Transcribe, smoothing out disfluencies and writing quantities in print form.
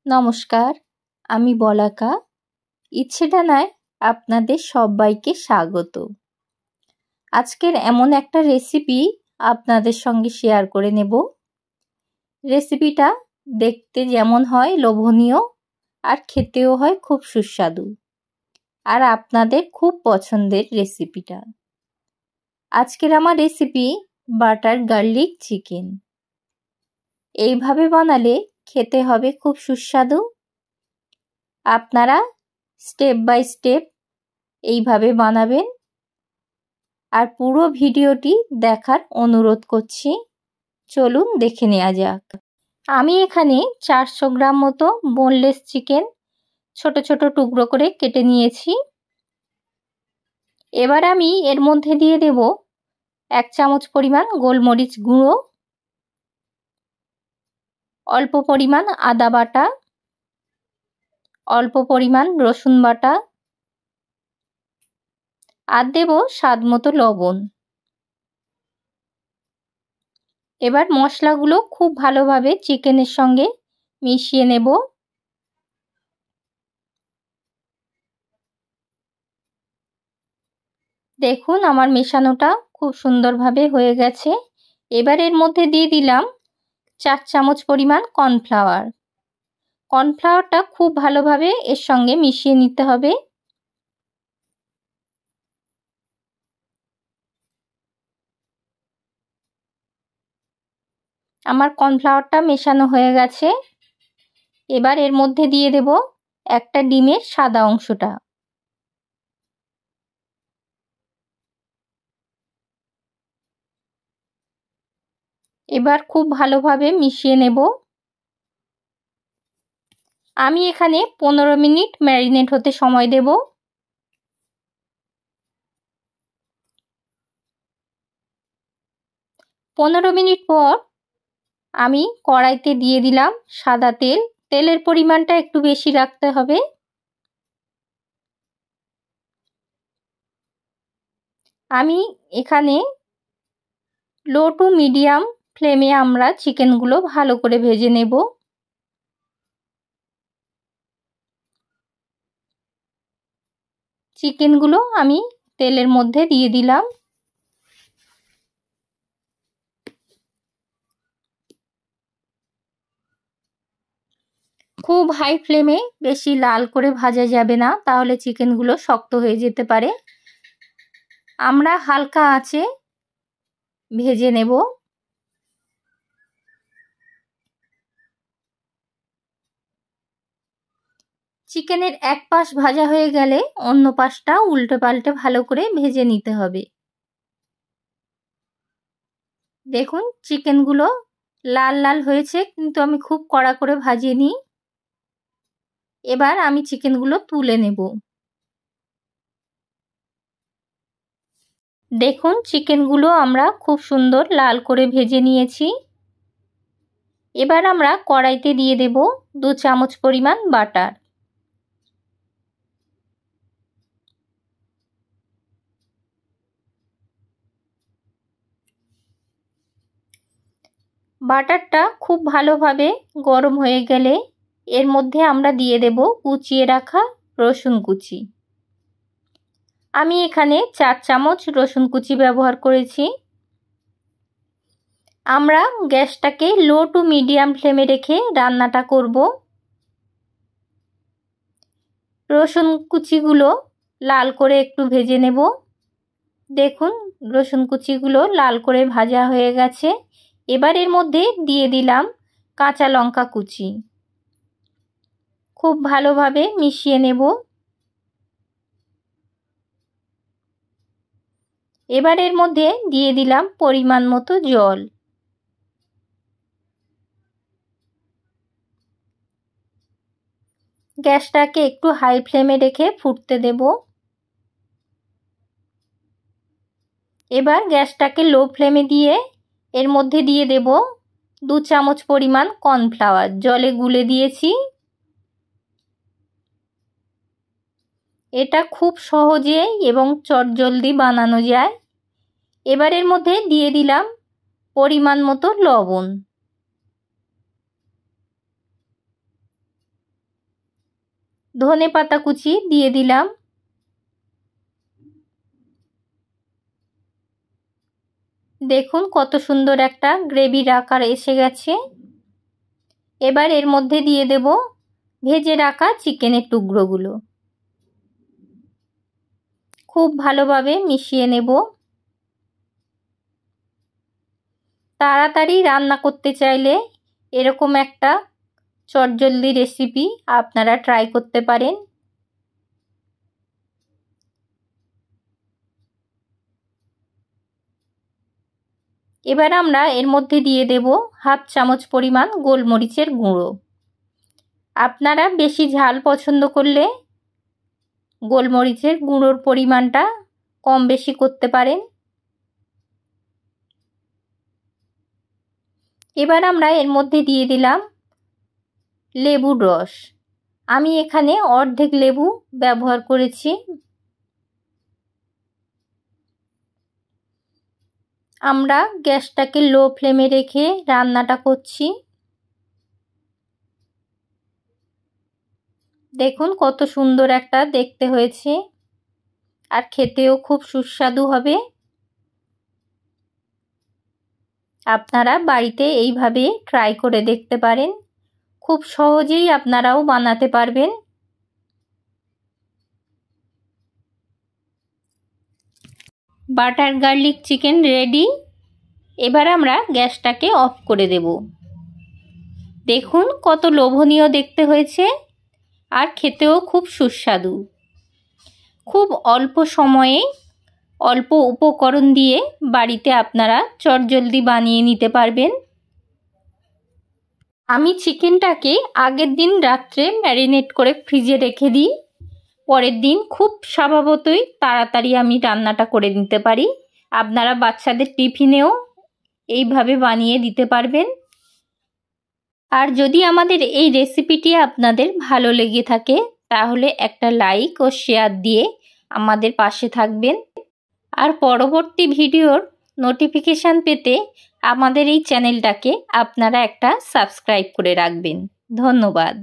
নমস্কার, আমি বলাকা। ইচ্ছে ডানায় আপনাদের সবাইকে স্বাগত। আজকের এমন একটা রেসিপি আপনাদের সঙ্গে শেয়ার করে নেব। রেসিপিটা দেখতে যেমন হয় লোভনীয় আর খেতেও হয় খুব সুস্বাদু, আর আপনাদের খুব পছন্দের রেসিপিটা। আজকের আমার রেসিপি বাটার গার্লিক চিকেন। এইভাবে বানালে খেতে হবে খুব সুস্বাদু। আপনারা স্টেপ বাই স্টেপ এইভাবে বানাবেন, আর পুরো ভিডিওটি দেখার অনুরোধ করছি। চলুন দেখে নেওয়া যাক। আমি এখানে 400 গ্রাম মতো বোনলেস চিকেন ছোট ছোট টুকরো করে কেটে নিয়েছি। এবার আমি এর মধ্যে দিয়ে দেব 1 চামচ পরিমাণ গোলমরিচ গুঁড়ো, অল্প পরিমাণ আদা বাটা, অল্প পরিমাণ রসুন বাটা, আর দেব স্বাদ মতো লবণ। এবার মশলাগুলো খুব ভালোভাবে চিকেনের সঙ্গে মিশিয়ে নেব। দেখুন আমার মেশানোটা খুব সুন্দরভাবে হয়ে গেছে। এবার এর মধ্যে দিয়ে দিলাম 4 চামচ পরিমাণ কর্নফ্লাওয়ার। কর্নফ্লাওয়ারটা খুব ভালোভাবে এর সঙ্গে মিশিয়ে নিতে হবে। আমার কর্নফ্লাওয়ারটা মেশানো হয়ে গেছে। এবার এর মধ্যে দিয়ে দেব একটা ডিমের সাদা অংশটা। এবার খুব ভালোভাবে মিশিয়ে নেব। আমি এখানে 15 মিনিট ম্যারিনেট হতে সময় দেব। পনেরো মিনিট পর আমি কড়াইতে দিয়ে দিলাম সাদা তেল। তেলের পরিমাণটা একটু বেশি রাখতে হবে। আমি এখানে লো টু মিডিয়াম ফ্লেমে আমরা চিকেনগুলো ভালো করে ভেজে নেব। চিকেনগুলো আমি তেলের মধ্যে দিয়ে দিলাম। খুব হাই ফ্লেমে বেশি লাল করে ভাজা যাবে না, তাহলে চিকেনগুলো শক্ত হয়ে যেতে পারে। আমরা হালকা আঁচে ভেজে নেব। চিকেনের এক পাশ ভাজা হয়ে গেলে অন্য পাশটা উল্টে পাল্টে ভালো করে ভেজে নিতে হবে। দেখুন চিকেনগুলো লাল লাল হয়েছে, কিন্তু আমি খুব কড়া করে ভাজিনি। এবার আমি চিকেনগুলো তুলে নেব। দেখুন চিকেনগুলো আমরা খুব সুন্দর লাল করে ভেজে নিয়েছি। এবার আমরা কড়াইতে দিয়ে দেব 2 চামচ পরিমাণ বাটার। বাটারটা খুব ভালোভাবে গরম হয়ে গেলে এর মধ্যে আমরা দিয়ে দেব কুচিয়ে রাখা রসুন কুচি। আমি এখানে 4 চামচ রসুন কুচি ব্যবহার করেছি। আমরা গ্যাসটাকে লো টু মিডিয়াম ফ্লেমে রেখে রান্নাটা করব। রসুন কুচিগুলো লাল করে একটু ভেজে নেব। দেখুন রসুন কুচিগুলো লাল করে ভাজা হয়ে গেছে। এবার এর মধ্যে দিয়ে দিলাম কাঁচা লঙ্কা কুচি। খুব ভালোভাবে মিশিয়ে নেব। এবার এর মধ্যে দিয়ে দিলাম পরিমাণ মতো জল। গ্যাসটাকে একটু হাই ফ্লেমে রেখে ফুটতে দেব। এবার গ্যাসটাকে লো ফ্লেমে দিয়ে এর মধ্যে দিয়ে দেব 2 চামচ পরিমাণ কর্নফ্লাওয়ার জলে গুলে দিয়েছি। এটা খুব সহজে এবং চটজলদি বানানো যায়। এবার এর মধ্যে দিয়ে দিলাম পরিমাণ মতো লবণ। ধনেপাতা কুচি দিয়ে দিলাম। দেখুন কত সুন্দর একটা গ্রেভির আকার এসে গেছে। এবার এর মধ্যে দিয়ে দেব ভেজে রাখা চিকেনের টুকরোগুলো। খুব ভালোভাবে মিশিয়ে নেব। তাড়াতাড়ি রান্না করতে চাইলে এরকম একটা চটজলদি রেসিপি আপনারা ট্রাই করতে পারেন। এবার আমরা এর মধ্যে দিয়ে দেব হাফ চামচ পরিমাণ গোলমরিচের গুঁড়ো। আপনারা বেশি ঝাল পছন্দ করলে গোলমরিচের গুঁড়োর পরিমাণটা কম বেশি করতে পারেন। এবার আমরা এর মধ্যে দিয়ে দিলাম লেবুর রস। আমি এখানে অর্ধেক লেবু ব্যবহার করেছি। আমরা গ্যাসটাকে লো ফ্লেমে রেখে রান্নাটা করছি। দেখুন কত সুন্দর একটা দেখতে হয়েছে, আর খেতেও খুব সুস্বাদু হবে। আপনারা বাড়িতে এইভাবে ট্রাই করে দেখতে পারেন। খুব সহজেই আপনারাও বানাতে পারবেন। Butter garlic chicken ready. এবার আমরা গ্যাসটাকে অফ করে দেব। দেখুন কত লোভনীয় দেখতে হয়েছে, আর খেতেও খুব সুস্বাদু। খুব অল্প সময়ে অল্প উপকরণ দিয়ে বাড়িতে আপনারা চটজলদি বানিয়ে নিতে পারবেন। আমি চিকেনটাকে আগের দিন রাত্রে ম্যারিনেট করে ফ্রিজে রেখে দিই। পরের দিন খুব স্বভাবতই তাড়াতাড়ি আমি রান্নাটা করে নিতে পারি। আপনারা বাচ্চাদের টিফিনেও এইভাবে বানিয়ে দিতে পারবেন। আর যদি আমাদের এই রেসিপিটি আপনাদের ভালো লেগে থাকে তাহলে একটা লাইক ও শেয়ার দিয়ে আমাদের পাশে থাকবেন। আর পরবর্তী ভিডিওর নোটিফিকেশান পেতে আমাদের এই চ্যানেলটাকে আপনারা একটা সাবস্ক্রাইব করে রাখবেন। ধন্যবাদ।